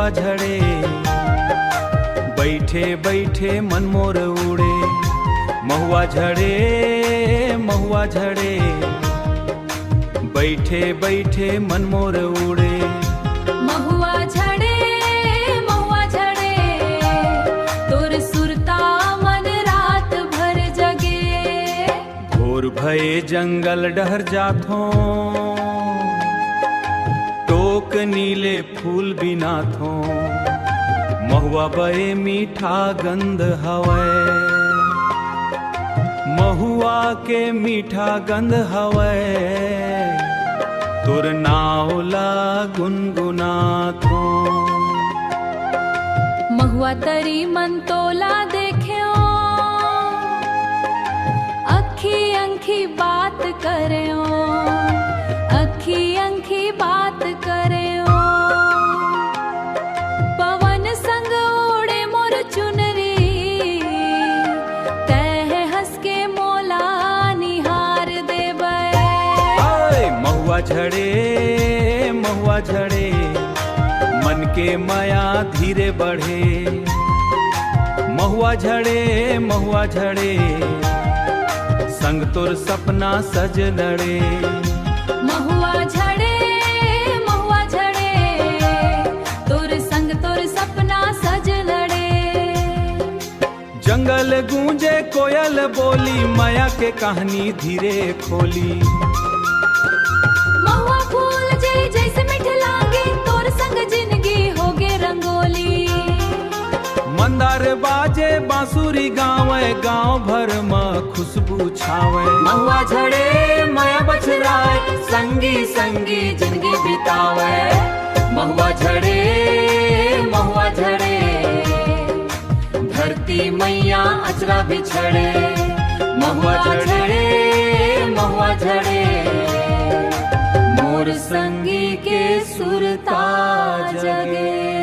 महुआ झड़े, बैठे बैठे मन मोर उड़े। महुआ झड़े, महुआ झड़े, बैठे बैठे मन मोर उड़े। महुआ झड़े, महुआ झड़े, तोर सुरता मन रात भर जगे। भोर भये जंगल डहर जाथो, टोक नीले फूल बिनाथो। महुआ बये मीठा गंध हवै, महुआ के मीठा गंध हवै। तोर नावला गुनगुनाथो। महुआ तरी मन तोला देख्यो, अखी अंखी बात करेओ, अखी अंखी बात करेओ। पवन संग ओढ़े मोर चुनरी, तह हंस के मोला निहार देबै। महुआ झड़े, महुआ झड़े, मन के माया धीरे बढ़े। महुआ झड़े, महुआ झड़े, संग तोर सपना सज लड़े। महुआ झड़े, महुआ झड़े, तोर संग तोर सपना सज लड़े। जंगल गूंजे कोयल बोली, माया के कहानी धीरे खोली। महुआ फूल जैसे मीठ लागे, तोर संग जिंदगी होगे रंगोली। मंदार बाजे बांसुरी गावे, गांव भर में खुशबू छावे। महुआ झड़े, माया बछराए, संगी संगी जिंदगी बितावे। महुआ झड़े, महुआ झड़े, धरती मैया अचरा बिछड़े। महुआ झड़े, महुआ झड़े, मोर संगी के सुरता जगे।